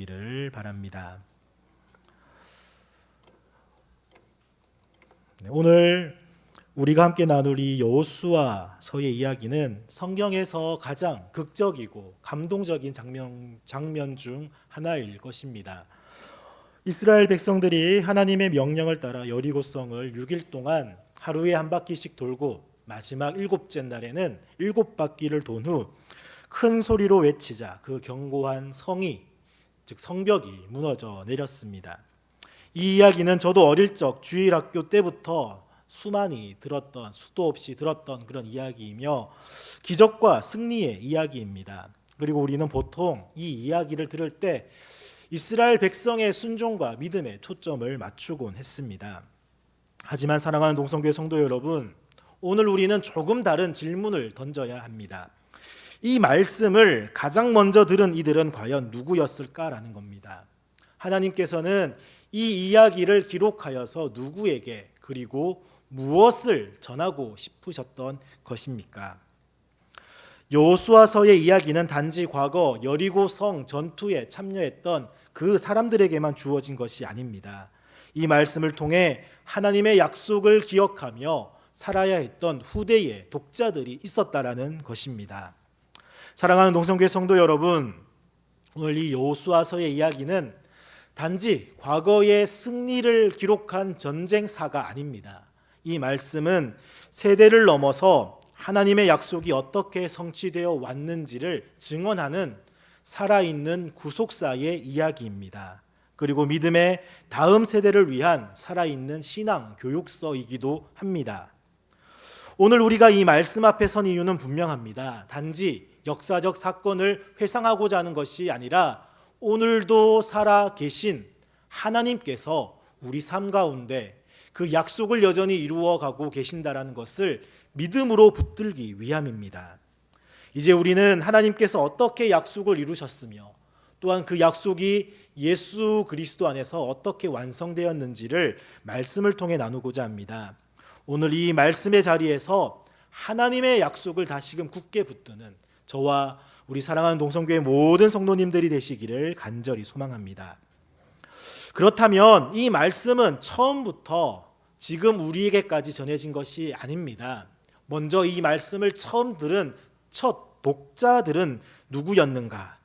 기를 바랍니다. 오늘 우리가 함께 나눌 이 여호수아서의 이야기는 성경에서 가장 극적이고 감동적인 장면 중 하나일 것입니다. 이스라엘 백성들이 하나님의 명령을 따라 여리고성을 6일 동안 하루에 한 바퀴씩 돌고 마지막 7째 날에는 7바퀴를 돈 후 큰 소리로 외치자 그 견고한 성이, 즉 성벽이 무너져 내렸습니다. 이 이야기는 저도 어릴 적 주일학교 때부터 수도 없이 들었던 그런 이야기이며 기적과 승리의 이야기입니다. 그리고 우리는 보통 이 이야기를 들을 때 이스라엘 백성의 순종과 믿음에 초점을 맞추곤 했습니다. 하지만 사랑하는 동성교회 성도 여러분, 오늘 우리는 조금 다른 질문을 던져야 합니다. 이 말씀을 가장 먼저 들은 이들은 과연 누구였을까라는 겁니다. 하나님께서는 이 이야기를 기록하여서 누구에게 그리고 무엇을 전하고 싶으셨던 것입니까? 여호수아서의 이야기는 단지 과거 여리고성 전투에 참여했던 그 사람들에게만 주어진 것이 아닙니다. 이 말씀을 통해 하나님의 약속을 기억하며 살아야 했던 후대의 독자들이 있었다라는 것입니다. 사랑하는 동성교회 성도 여러분, 오늘 이 여호수아서의 이야기는 단지 과거의 승리를 기록한 전쟁사가 아닙니다. 이 말씀은 세대를 넘어서 하나님의 약속이 어떻게 성취되어 왔는지를 증언하는 살아있는 구속사의 이야기입니다. 그리고 믿음의 다음 세대를 위한 살아있는 신앙 교육서이기도 합니다. 오늘 우리가 이 말씀 앞에 선 이유는 분명합니다. 단지 역사적 사건을 회상하고자 하는 것이 아니라 오늘도 살아 계신 하나님께서 우리 삶 가운데 그 약속을 여전히 이루어가고 계신다라는 것을 믿음으로 붙들기 위함입니다. 이제 우리는 하나님께서 어떻게 약속을 이루셨으며 또한 그 약속이 예수 그리스도 안에서 어떻게 완성되었는지를 말씀을 통해 나누고자 합니다. 오늘 이 말씀의 자리에서 하나님의 약속을 다시금 굳게 붙드는 저와 우리 사랑하는 동성교회 모든 성도님들이 되시기를 간절히 소망합니다. 그렇다면 이 말씀은 처음부터 지금 우리에게까지 전해진 것이 아닙니다. 먼저 이 말씀을 처음 들은 첫 독자들은 누구였는가?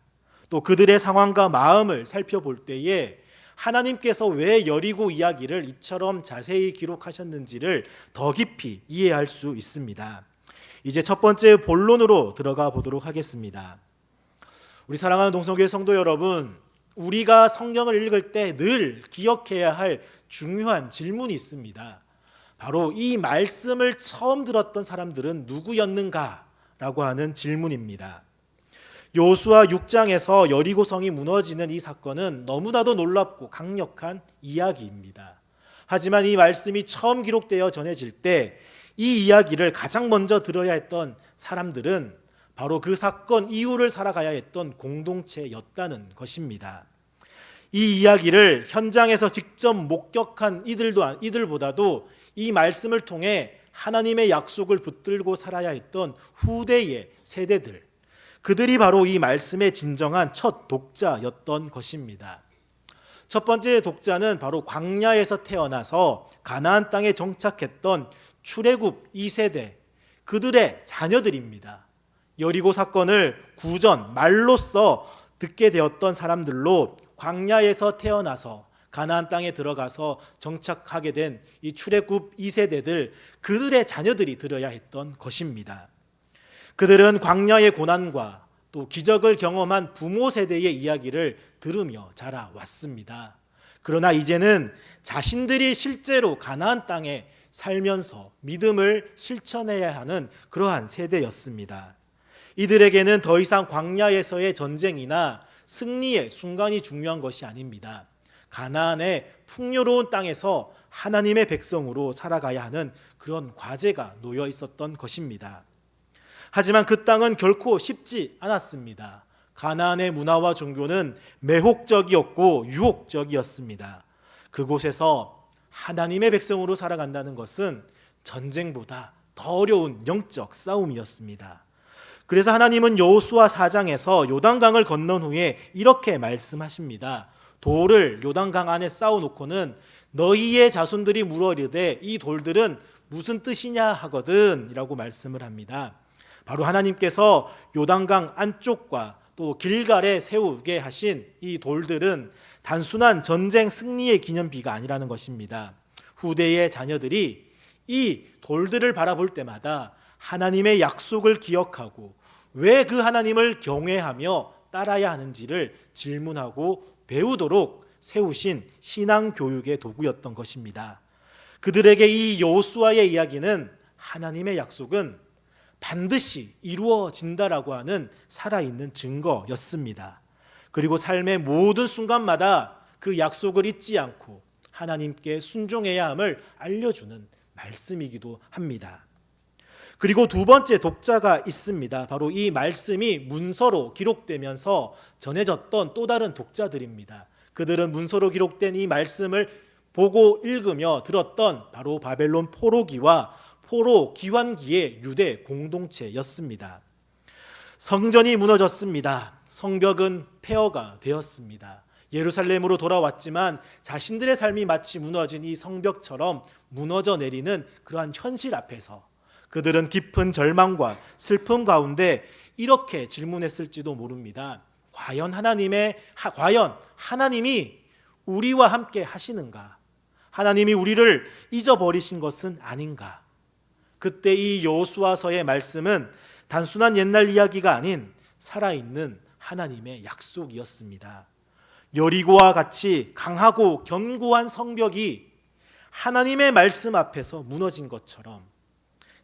또 그들의 상황과 마음을 살펴볼 때에 하나님께서 왜 여리고 이야기를 이처럼 자세히 기록하셨는지를 더 깊이 이해할 수 있습니다. 이제 첫 번째 본론으로 들어가 보도록 하겠습니다. 우리 사랑하는 동성교회 성도 여러분, 우리가 성경을 읽을 때 늘 기억해야 할 중요한 질문이 있습니다. 바로 이 말씀을 처음 들었던 사람들은 누구였는가라고 하는 질문입니다. 여호수아 6장에서 여리고성이 무너지는 이 사건은 너무나도 놀랍고 강력한 이야기입니다. 하지만 이 말씀이 처음 기록되어 전해질 때 이 이야기를 가장 먼저 들어야 했던 사람들은 바로 그 사건 이후를 살아가야 했던 공동체였다는 것입니다. 이 이야기를 현장에서 직접 목격한 이들보다도 이 말씀을 통해 하나님의 약속을 붙들고 살아야 했던 후대의 세대들, 그들이 바로 이 말씀의 진정한 첫 독자였던 것입니다. 첫 번째 독자는 바로 광야에서 태어나서 가나안 땅에 정착했던 출애굽 2세대, 그들의 자녀들입니다. 여리고 사건을 구전, 말로써 듣게 되었던 사람들로 광야에서 태어나서 가나안 땅에 들어가서 정착하게 된 이 출애굽 2세대들, 그들의 자녀들이 들어야 했던 것입니다. 그들은 광야의 고난과 또 기적을 경험한 부모 세대의 이야기를 들으며 자라왔습니다. 그러나 이제는 자신들이 실제로 가나안 땅에 살면서 믿음을 실천해야 하는 그러한 세대였습니다. 이들에게는 더 이상 광야에서의 전쟁이나 승리의 순간이 중요한 것이 아닙니다. 가나안의 풍요로운 땅에서 하나님의 백성으로 살아가야 하는 그런 과제가 놓여 있었던 것입니다. 하지만 그 땅은 결코 쉽지 않았습니다. 가나안의 문화와 종교는 매혹적이었고 유혹적이었습니다. 그곳에서 하나님의 백성으로 살아간다는 것은 전쟁보다 더 어려운 영적 싸움이었습니다. 그래서 하나님은 여호수아 4장에서 요단강을 건넌 후에 이렇게 말씀하십니다. 돌을 요단강 안에 쌓아놓고는 너희의 자손들이 물어 이르되 이 돌들은 무슨 뜻이냐 하거든 이라고 말씀을 합니다. 바로 하나님께서 요단강 안쪽과 또 길갈에 세우게 하신 이 돌들은 단순한 전쟁 승리의 기념비가 아니라는 것입니다. 후대의 자녀들이 이 돌들을 바라볼 때마다 하나님의 약속을 기억하고 왜 그 하나님을 경외하며 따라야 하는지를 질문하고 배우도록 세우신 신앙 교육의 도구였던 것입니다. 그들에게 이 여호수아의 이야기는 하나님의 약속은 반드시 이루어진다라고 하는 살아있는 증거였습니다. 그리고 삶의 모든 순간마다 그 약속을 잊지 않고 하나님께 순종해야 함을 알려주는 말씀이기도 합니다. 그리고 두 번째 독자가 있습니다. 바로 이 말씀이 문서로 기록되면서 전해졌던 또 다른 독자들입니다. 그들은 문서로 기록된 이 말씀을 보고 읽으며 들었던 바로 바벨론 포로기와 포로 귀환기의 유대 공동체였습니다. 성전이 무너졌습니다. 성벽은 폐허가 되었습니다. 예루살렘으로 돌아왔지만 자신들의 삶이 마치 무너진 이 성벽처럼 무너져 내리는 그러한 현실 앞에서 그들은 깊은 절망과 슬픔 가운데 이렇게 질문했을지도 모릅니다. 과연 하나님이 우리와 함께 하시는가? 하나님이 우리를 잊어버리신 것은 아닌가? 그때 이 여호수아서의 말씀은 단순한 옛날 이야기가 아닌 살아있는 하나님의 약속이었습니다. 여리고와 같이 강하고 견고한 성벽이 하나님의 말씀 앞에서 무너진 것처럼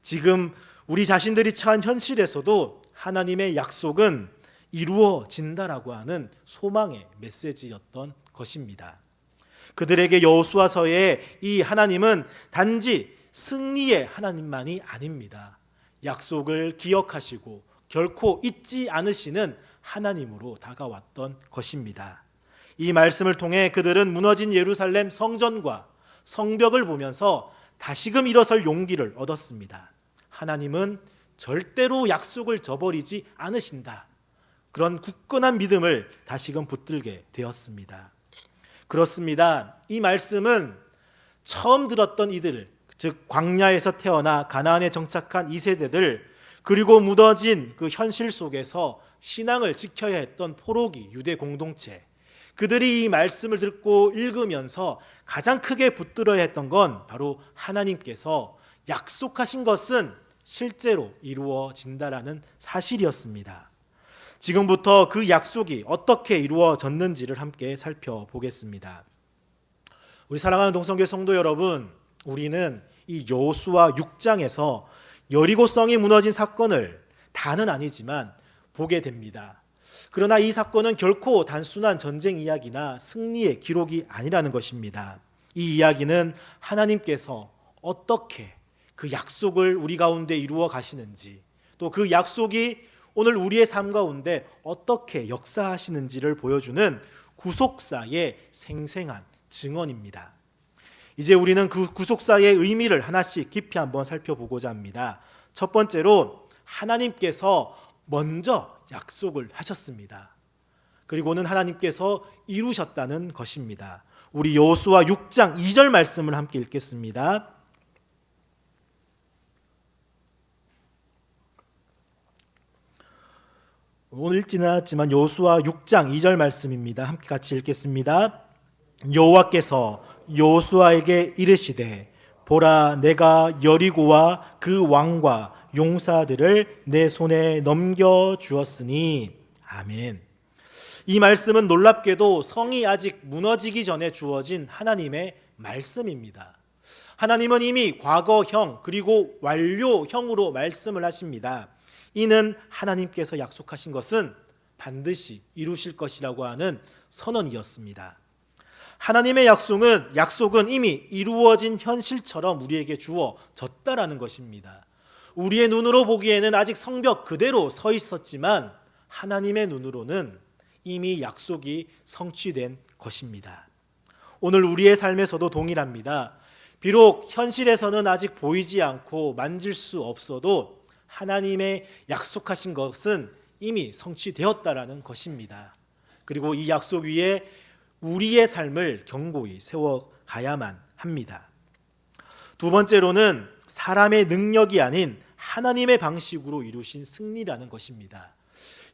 지금 우리 자신들이 처한 현실에서도 하나님의 약속은 이루어진다라고 하는 소망의 메시지였던 것입니다. 그들에게 여호수아서의 이 하나님은 단지 승리의 하나님만이 아닙니다. 약속을 기억하시고 결코 잊지 않으시는 하나님으로 다가왔던 것입니다. 이 말씀을 통해 그들은 무너진 예루살렘 성전과 성벽을 보면서 다시금 일어설 용기를 얻었습니다. 하나님은 절대로 약속을 저버리지 않으신다. 그런 굳건한 믿음을 다시금 붙들게 되었습니다. 그렇습니다. 이 말씀은 처음 들었던 이들, 즉 광야에서 태어나 가나안에 정착한 2세대들, 그리고 무너진 그 현실 속에서 신앙을 지켜야 했던 포로기 유대 공동체, 그들이 이 말씀을 듣고 읽으면서 가장 크게 붙들어야 했던 건 바로 하나님께서 약속하신 것은 실제로 이루어진다라는 사실이었습니다. 지금부터 그 약속이 어떻게 이루어졌는지를 함께 살펴보겠습니다. 우리 사랑하는 동성교회 성도 여러분, 우리는 이 여호수아 6장에서 여리고성이 무너진 사건을 다는 아니지만 보게 됩니다. 그러나 이 사건은 결코 단순한 전쟁 이야기나 승리의 기록이 아니라는 것입니다. 이 이야기는 하나님께서 어떻게 그 약속을 우리 가운데 이루어 가시는지, 또 그 약속이 오늘 우리의 삶 가운데 어떻게 역사하시는지를 보여주는 구속사의 생생한 증언입니다. 이제 우리는 그 구속사의 의미를 하나씩 깊이 한번 살펴보고자 합니다. 첫 번째로 하나님께서 먼저 약속을 하셨습니다. 그리고는 하나님께서 이루셨다는 것입니다. 우리 여호수아 6장 2절 말씀을 함께 읽겠습니다. 오늘 읽지는 않았지만 여호수아 6장 2절 말씀입니다. 함께 같이 읽겠습니다. 여호와께서 여호수아에게 이르시되 보라, 내가 여리고와 그 왕과 용사들을 내 손에 넘겨주었으니. 아멘. 이 말씀은 놀랍게도 성이 아직 무너지기 전에 주어진 하나님의 말씀입니다. 하나님은 이미 과거형 그리고 완료형으로 말씀을 하십니다. 이는 하나님께서 약속하신 것은 반드시 이루실 것이라고 하는 선언이었습니다. 하나님의 약속은 이미 이루어진 현실처럼 우리에게 주어졌다라는 것입니다. 우리의 눈으로 보기에는 아직 성벽 그대로 서 있었지만 하나님의 눈으로는 이미 약속이 성취된 것입니다. 오늘 우리의 삶에서도 동일합니다. 비록 현실에서는 아직 보이지 않고 만질 수 없어도 하나님의 약속하신 것은 이미 성취되었다라는 것입니다. 그리고 이 약속 위에 우리의 삶을 견고히 세워가야만 합니다. 두 번째로는 사람의 능력이 아닌 하나님의 방식으로 이루신 승리라는 것입니다.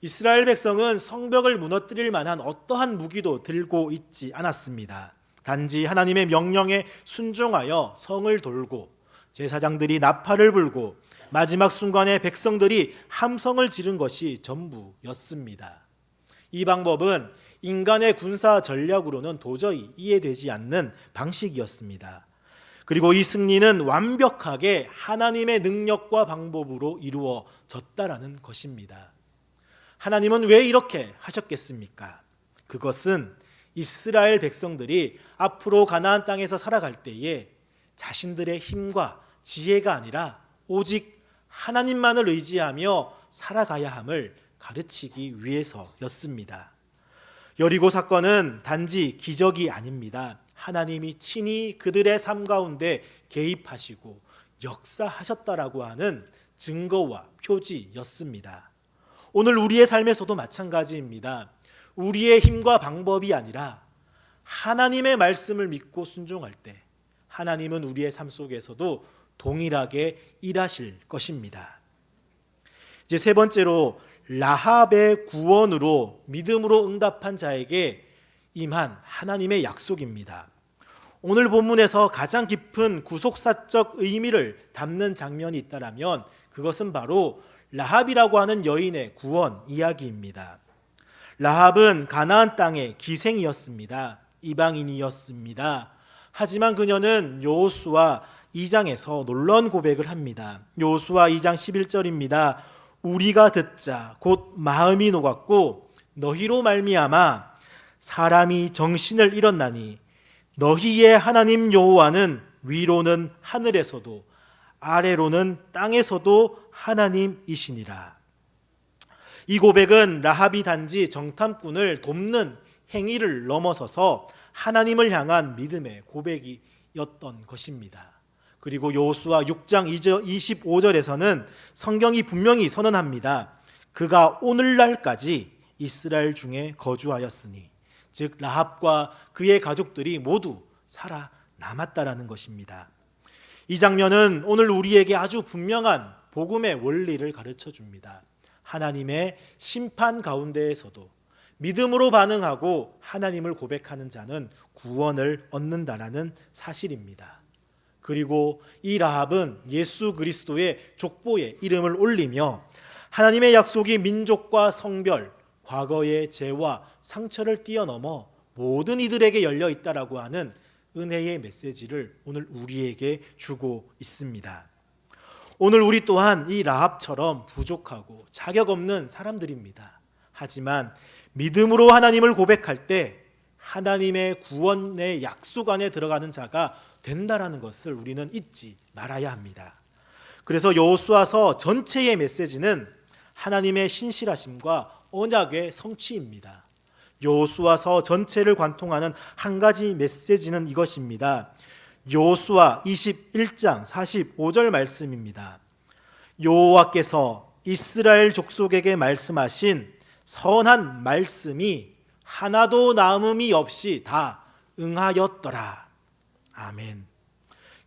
이스라엘 백성은 성벽을 무너뜨릴 만한 어떠한 무기도 들고 있지 않았습니다. 단지 하나님의 명령에 순종하여 성을 돌고 제사장들이 나팔을 불고 마지막 순간에 백성들이 함성을 지른 것이 전부였습니다. 이 방법은 인간의 군사 전략으로는 도저히 이해되지 않는 방식이었습니다. 그리고 이 승리는 완벽하게 하나님의 능력과 방법으로 이루어졌다라는 것입니다. 하나님은 왜 이렇게 하셨겠습니까? 그것은 이스라엘 백성들이 앞으로 가나안 땅에서 살아갈 때에 자신들의 힘과 지혜가 아니라 오직 하나님만을 의지하며 살아가야 함을 가르치기 위해서였습니다. 여리고 사건은 단지 기적이 아닙니다. 하나님이 친히 그들의 삶 가운데 개입하시고 역사하셨다라고 하는 증거와 표지였습니다. 오늘 우리의 삶에서도 마찬가지입니다. 우리의 힘과 방법이 아니라 하나님의 말씀을 믿고 순종할 때 하나님은 우리의 삶 속에서도 동일하게 일하실 것입니다. 이제 세 번째로 라합의 구원으로 믿음으로 응답한 자에게 임한 하나님의 약속입니다. 오늘 본문에서 가장 깊은 구속사적 의미를 담는 장면이 있다라면 그것은 바로 라합이라고 하는 여인의 구원 이야기입니다. 라합은 가나안 땅의 기생이었습니다. 이방인이었습니다. 하지만 그녀는 여호수아 2장에서 놀라운 고백을 합니다. 여호수아 2장 11절입니다. 우리가 듣자 곧 마음이 녹았고 너희로 말미암아 사람이 정신을 잃었나니 너희의 하나님 여호와는 위로는 하늘에서도 아래로는 땅에서도 하나님이시니라. 이 고백은 라합이 단지 정탐꾼을 돕는 행위를 넘어서서 하나님을 향한 믿음의 고백이었던 것입니다. 그리고 여호수아 6장 25절에서는 성경이 분명히 선언합니다. 그가 오늘날까지 이스라엘 중에 거주하였으니 즉 라합과 그의 가족들이 모두 살아남았다라는 것입니다. 이 장면은 오늘 우리에게 아주 분명한 복음의 원리를 가르쳐 줍니다. 하나님의 심판 가운데에서도 믿음으로 반응하고 하나님을 고백하는 자는 구원을 얻는다라는 사실입니다. 그리고 이 라합은 예수 그리스도의 족보에 이름을 올리며 하나님의 약속이 민족과 성별, 과거의 죄와 상처를 뛰어넘어 모든 이들에게 열려 있다라고 하는 은혜의 메시지를 오늘 우리에게 주고 있습니다. 오늘 우리 또한 이 라합처럼 부족하고 자격 없는 사람들입니다. 하지만 믿음으로 하나님을 고백할 때 하나님의 구원의 약속 안에 들어가는 자가 된다라는 것을 우리는 잊지 말아야 합니다. 그래서 여호수아서 전체의 메시지는 하나님의 신실하심과 언약의 성취입니다. 여호수아서 전체를 관통하는 한 가지 메시지는 이것입니다. 여호수아 21장 45절 말씀입니다. 여호와께서 이스라엘 족속에게 말씀하신 선한 말씀이 하나도 남음이 없이 다 응하였더라. 아멘.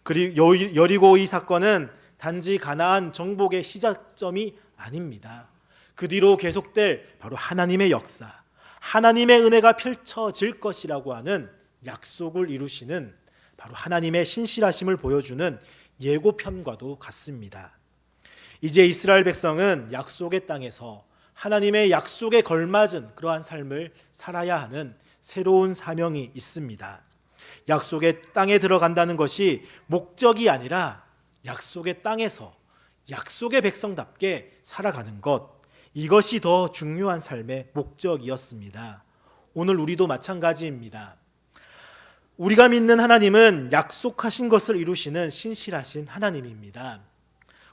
그리고 여리고 이 사건은 단지 가나안 정복의 시작점이 아닙니다. 그 뒤로 계속될 바로 하나님의 역사, 하나님의 은혜가 펼쳐질 것이라고 하는 약속을 이루시는 바로 하나님의 신실하심을 보여주는 예고편과도 같습니다. 이제 이스라엘 백성은 약속의 땅에서 하나님의 약속에 걸맞은 그러한 삶을 살아야 하는 새로운 사명이 있습니다. 약속의 땅에 들어간다는 것이 목적이 아니라 약속의 땅에서 약속의 백성답게 살아가는 것, 이것이 더 중요한 삶의 목적이었습니다. 오늘 우리도 마찬가지입니다. 우리가 믿는 하나님은 약속하신 것을 이루시는 신실하신 하나님입니다.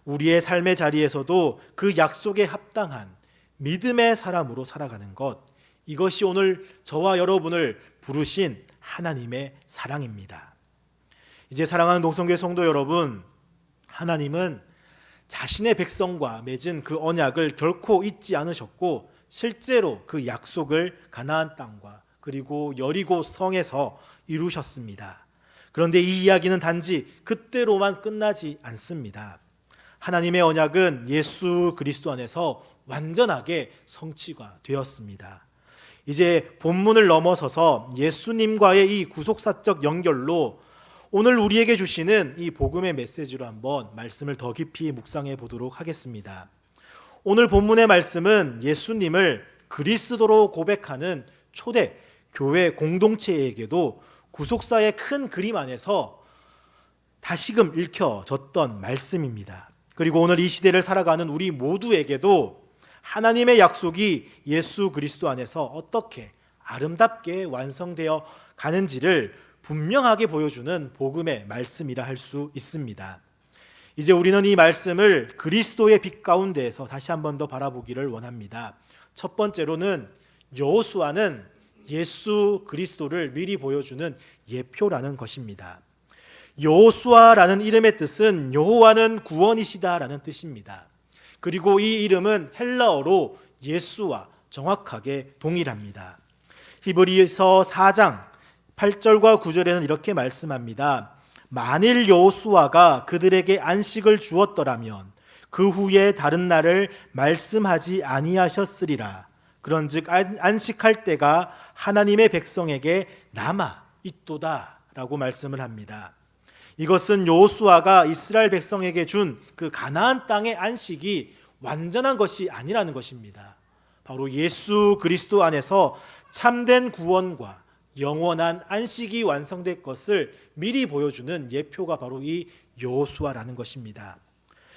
우리의 삶의 자리에서도 그 약속에 합당한 믿음의 사람으로 살아가는 것, 이것이 오늘 저와 여러분을 부르신 하나님의 사랑입니다. 이제 사랑하는 동성교회 성도 여러분, 하나님은 자신의 백성과 맺은 그 언약을 결코 잊지 않으셨고 실제로 그 약속을 가나안 땅과 그리고 여리고 성에서 이루셨습니다. 그런데 이 이야기는 단지 그때로만 끝나지 않습니다. 하나님의 언약은 예수 그리스도 안에서 완전하게 성취가 되었습니다. 이제 본문을 넘어서서 예수님과의 이 구속사적 연결로 오늘 우리에게 주시는 이 복음의 메시지로 한번 말씀을 더 깊이 묵상해 보도록 하겠습니다. 오늘 본문의 말씀은 예수님을 그리스도로 고백하는 초대 교회 공동체에게도 구속사의 큰 그림 안에서 다시금 읽혀졌던 말씀입니다. 그리고 오늘 이 시대를 살아가는 우리 모두에게도 하나님의 약속이 예수 그리스도 안에서 어떻게 아름답게 완성되어 가는지를 분명하게 보여주는 복음의 말씀이라 할 수 있습니다. 이제 우리는 이 말씀을 그리스도의 빛 가운데에서 다시 한 번 더 바라보기를 원합니다. 첫 번째로는 여호수아는 예수 그리스도를 미리 보여주는 예표라는 것입니다. 여호수아라는 이름의 뜻은 여호와는 구원이시다라는 뜻입니다. 그리고 이 이름은 헬라어로 예수와 정확하게 동일합니다. 히브리서 4장 8절과 9절에는 이렇게 말씀합니다. 만일 여호수아가 그들에게 안식을 주었더라면 그 후에 다른 날을 말씀하지 아니하셨으리라. 그런즉 안식할 때가 하나님의 백성에게 남아 있도다라고 말씀을 합니다. 이것은 여호수아가 이스라엘 백성에게 준 그 가나안 땅의 안식이 완전한 것이 아니라는 것입니다. 바로 예수 그리스도 안에서 참된 구원과 영원한 안식이 완성될 것을 미리 보여주는 예표가 바로 이 여호수아라는 것입니다.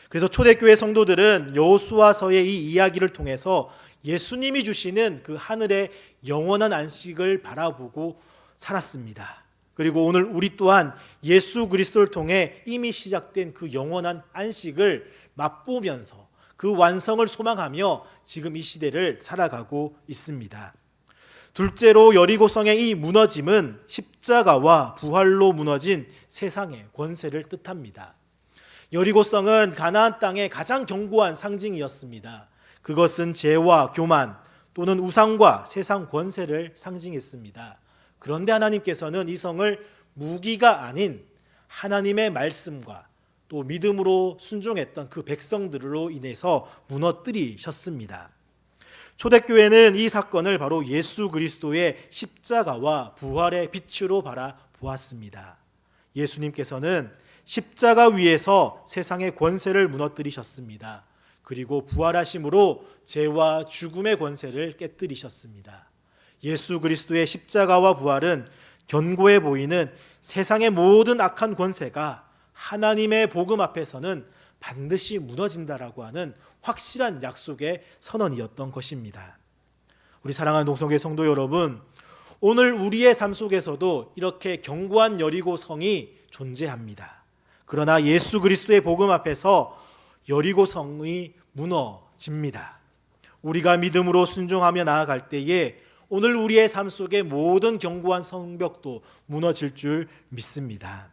그래서 초대교회 성도들은 여호수아서의 이 이야기를 통해서 예수님이 주시는 그 하늘의 영원한 안식을 바라보고 살았습니다. 그리고 오늘 우리 또한 예수 그리스도를 통해 이미 시작된 그 영원한 안식을 맛보면서 그 완성을 소망하며 지금 이 시대를 살아가고 있습니다. 둘째로 여리고성의 이 무너짐은 십자가와 부활로 무너진 세상의 권세를 뜻합니다. 여리고성은 가나안 땅의 가장 견고한 상징이었습니다. 그것은 죄와 교만 또는 우상과 세상 권세를 상징했습니다. 그런데 하나님께서는 이 성을 무기가 아닌 하나님의 말씀과 또 믿음으로 순종했던 그 백성들로 인해서 무너뜨리셨습니다. 초대교회는 이 사건을 바로 예수 그리스도의 십자가와 부활의 빛으로 바라보았습니다. 예수님께서는 십자가 위에서 세상의 권세를 무너뜨리셨습니다. 그리고 부활하심으로 죄와 죽음의 권세를 깨뜨리셨습니다. 예수 그리스도의 십자가와 부활은 견고해 보이는 세상의 모든 악한 권세가 하나님의 복음 앞에서는 반드시 무너진다라고 하는 확실한 약속의 선언이었던 것입니다. 우리 사랑하는 동성교회 성도 여러분, 오늘 우리의 삶 속에서도 이렇게 견고한 여리고 성이 존재합니다. 그러나 예수 그리스도의 복음 앞에서 여리고 성이 무너집니다. 우리가 믿음으로 순종하며 나아갈 때에 오늘 우리의 삶 속의 모든 견고한 성벽도 무너질 줄 믿습니다.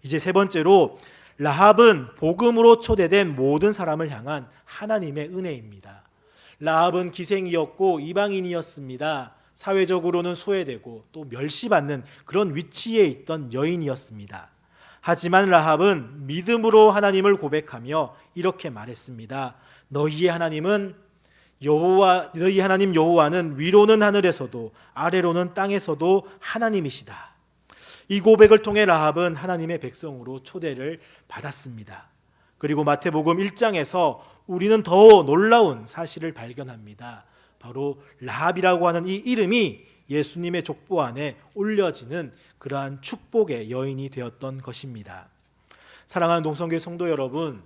이제 세 번째로 라합은 복음으로 초대된 모든 사람을 향한 하나님의 은혜입니다. 라합은 기생이었고 이방인이었습니다. 사회적으로는 소외되고 또 멸시받는 그런 위치에 있던 여인이었습니다. 하지만 라합은 믿음으로 하나님을 고백하며 이렇게 말했습니다. 너희 하나님 여호와는 위로는 하늘에서도 아래로는 땅에서도 하나님이시다. 이 고백을 통해 라합은 하나님의 백성으로 초대를 받았습니다. 그리고 마태복음 1장에서 우리는 더 놀라운 사실을 발견합니다. 바로 라합이라고 하는 이 이름이 예수님의 족보 안에 올려지는 그러한 축복의 여인이 되었던 것입니다. 사랑하는 동성교회 성도 여러분,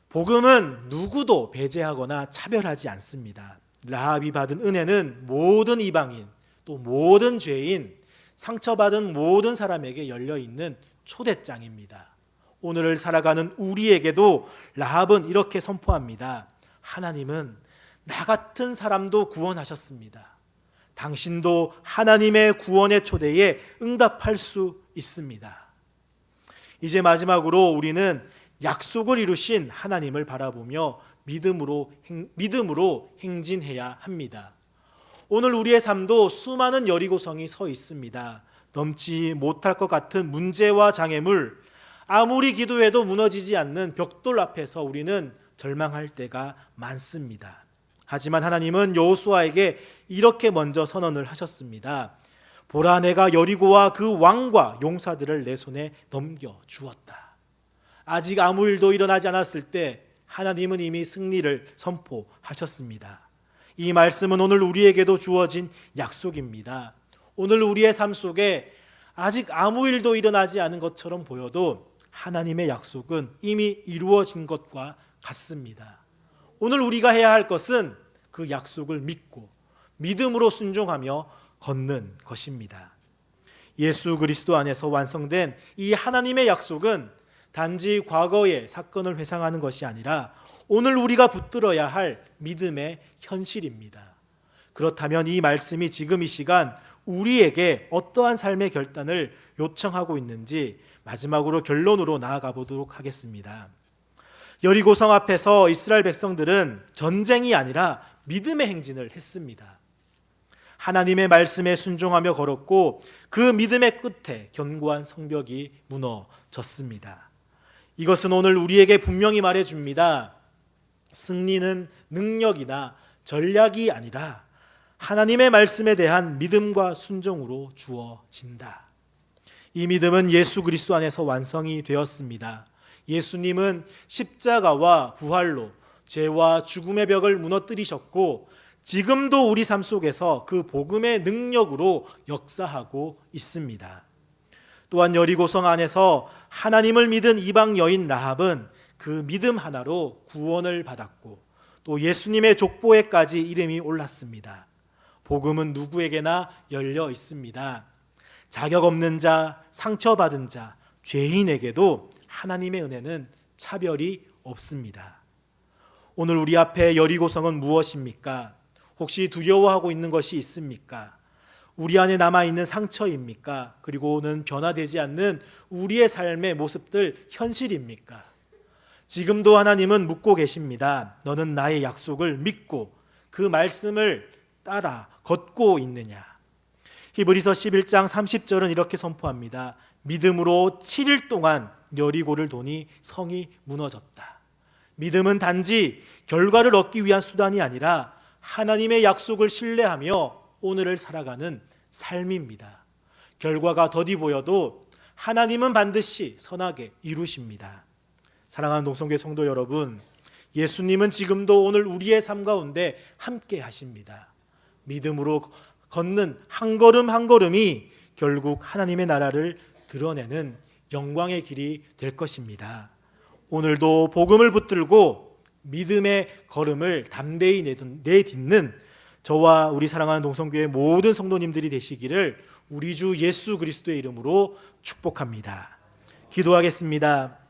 복음은 누구도 배제하거나 차별하지 않습니다. 라합이 받은 은혜는 모든 이방인 또 모든 죄인 상처받은 모든 사람에게 열려있는 초대장입니다. 오늘을 살아가는 우리에게도 라합은 이렇게 선포합니다. 하나님은 나 같은 사람도 구원하셨습니다. 당신도 하나님의 구원의 초대에 응답할 수 있습니다. 이제 마지막으로 우리는 약속을 이루신 하나님을 바라보며 믿음으로 행진해야 합니다. 오늘 우리의 삶도 수많은 여리고성이 서 있습니다. 넘지 못할 것 같은 문제와 장애물, 아무리 기도해도 무너지지 않는 벽돌 앞에서 우리는 절망할 때가 많습니다. 하지만 하나님은 여호수아에게 이렇게 먼저 선언을 하셨습니다. 보라, 내가 여리고와 그 왕과 용사들을 내 손에 넘겨 주었다. 아직 아무 일도 일어나지 않았을 때 하나님은 이미 승리를 선포하셨습니다. 이 말씀은 오늘 우리에게도 주어진 약속입니다. 오늘 우리의 삶 속에 아직 아무 일도 일어나지 않은 것처럼 보여도 하나님의 약속은 이미 이루어진 것과 같습니다. 오늘 우리가 해야 할 것은 그 약속을 믿고 믿음으로 순종하며 걷는 것입니다. 예수 그리스도 안에서 완성된 이 하나님의 약속은 단지 과거의 사건을 회상하는 것이 아니라 오늘 우리가 붙들어야 할 믿음의 현실입니다. 그렇다면 이 말씀이 지금 이 시간 우리에게 어떠한 삶의 결단을 요청하고 있는지 마지막으로 결론으로 나아가 보도록 하겠습니다. 여리고성 앞에서 이스라엘 백성들은 전쟁이 아니라 믿음의 행진을 했습니다. 하나님의 말씀에 순종하며 걸었고 그 믿음의 끝에 견고한 성벽이 무너졌습니다. 이것은 오늘 우리에게 분명히 말해줍니다. 승리는 능력이나 전략이 아니라 하나님의 말씀에 대한 믿음과 순종으로 주어진다. 이 믿음은 예수 그리스도 안에서 완성이 되었습니다. 예수님은 십자가와 부활로 죄와 죽음의 벽을 무너뜨리셨고 지금도 우리 삶 속에서 그 복음의 능력으로 역사하고 있습니다. 또한 여리고성 안에서 하나님을 믿은 이방 여인 라합은 그 믿음 하나로 구원을 받았고 또 예수님의 족보에까지 이름이 올랐습니다. 복음은 누구에게나 열려 있습니다. 자격 없는 자, 상처받은 자, 죄인에게도 하나님의 은혜는 차별이 없습니다. 오늘 우리 앞에 여리고성은 무엇입니까? 혹시 두려워하고 있는 것이 있습니까? 우리 안에 남아있는 상처입니까? 그리고는 변화되지 않는 우리의 삶의 모습들 현실입니까? 지금도 하나님은 묻고 계십니다. 너는 나의 약속을 믿고 그 말씀을 따라 걷고 있느냐? 히브리서 11장 30절은 이렇게 선포합니다. 믿음으로 7일 동안 여리고를 도니 성이 무너졌다. 믿음은 단지 결과를 얻기 위한 수단이 아니라 하나님의 약속을 신뢰하며 오늘을 살아가는 삶입니다. 결과가 더디 보여도 하나님은 반드시 선하게 이루십니다. 사랑하는 동성교회 성도 여러분, 예수님은 지금도 오늘 우리의 삶 가운데 함께 하십니다. 믿음으로 걷는 한 걸음 한 걸음이 결국 하나님의 나라를 드러내는 영광의 길이 될 것입니다. 오늘도 복음을 붙들고 믿음의 걸음을 담대히 내딛는 저와 우리 사랑하는 동성교회 모든 성도님들이 되시기를 우리 주 예수 그리스도의 이름으로 축복합니다. 기도하겠습니다.